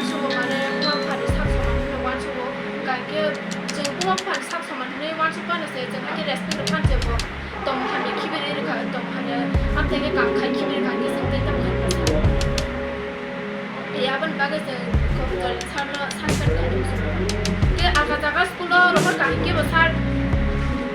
वानसुबो माने मुवाफारि साखसमाननो वानसुबो गाइके जों मुवाफारि साखसमाननो वानसुबानोसै जों हाके रेस्पेक्ट फानजोबो तमहाने खिबिरि रखा तमहाने आमतेगे गांखाय खिबिरि गांके जों दै तमहाने याबन बागे जों कम्पिउटार सारनो सानफेर के आगा जागा स्कुल रखा गाइके बसार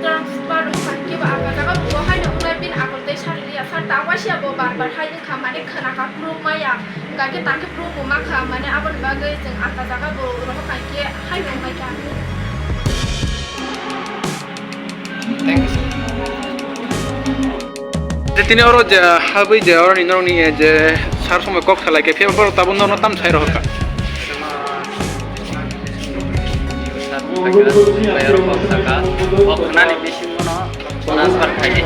ट्रांसफार गाइके बा आगा जागा बुवा हायनो उनाय बिन आगलते सारिलिया सार दावासिया बो बार हायनो खा माने खोनाका प्रुफ माया गाइके ताके प्रुफ मा खा माने आबन बागे जों आगा जागा बो रखा गाइके हायनो माय का थैंक यू जे तिनी और हाबै जे और निनोनि जे सार समय कक थालाय के फेबर ताबन न ताम छाय रहका bayar saka oknani bisi mono transfer thaye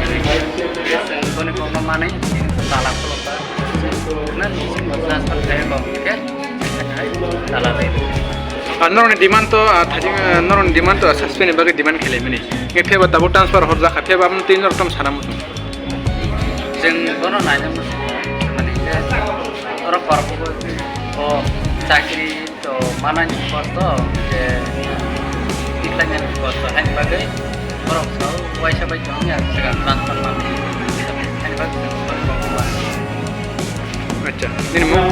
kone kono mane tala kolota nan transfer thaye ko ke tala dei नरनि डिमान्ड तो थाजिं नरनि डिमान्ड तो सस्पेन बागे डिमान्ड खेले मिनि के फेबा दाबो ट्रान्सफार हर जाखा फेबा हम तीन रकम सानामु जों कोनो नायनो माने और परबो ओ चाकरी तो मानानि कष्ट जे tiklangan kota hani bagai orang tahu waisa baik kami sekarang transfer kami hani bagai আচ্ছা ini mau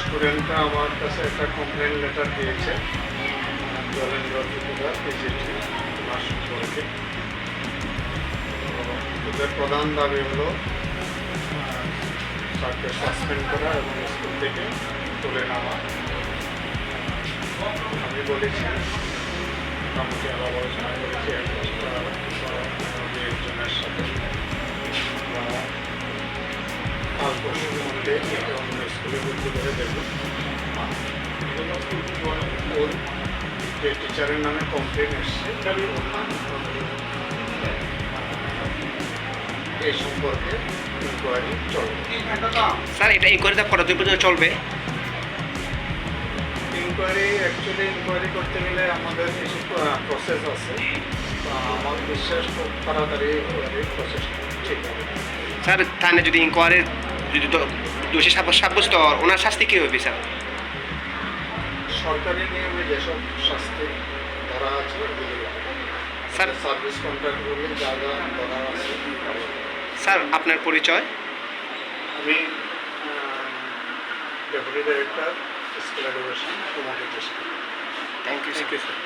স্টুডেন্টরা আমার কাছে একটা কমপ্লেন লেটার দিয়েছে মাস সম্পর্কে ওদের প্রধান দাবি হলো তাকে সাসপেন্ড করা এবং স্কুল থেকে তুলে নেওয়া আমি বলেছি মোটামুটি আবার আলোচনা করেছি একজনের সাথে কাল পরশুর মধ্যে অন্য স্কুলে ভর্তি করে দেব ওর যে টিচারের নামে কমপ্লেন এসছে এই সম্পর্কে ইনকোয়ারি চলবে স্যার এটা ইনকোয়ারিটা কতদিন পর্যন্ত চলবে ইনকোয়ারি করতে গেলে আমাদের কিছু প্রসেস আছে আমার বিশ্বাস খুব তাড়াতাড়ি প্রসেস ঠিক হবে স্যার থানে যদি ইনকোয়ারি যদি দোষী সাব্যস্ত ওনার শাস্তি কী হবে স্যার সরকারি নিয়মে যেসব শাস্তি ধরা আছে স্যার সার্ভিস কন্ট্রাক্টগুলি যা যা ধরা আছে স্যার আপনার পরিচয় আমি deputy director school education Kumari district thank you sir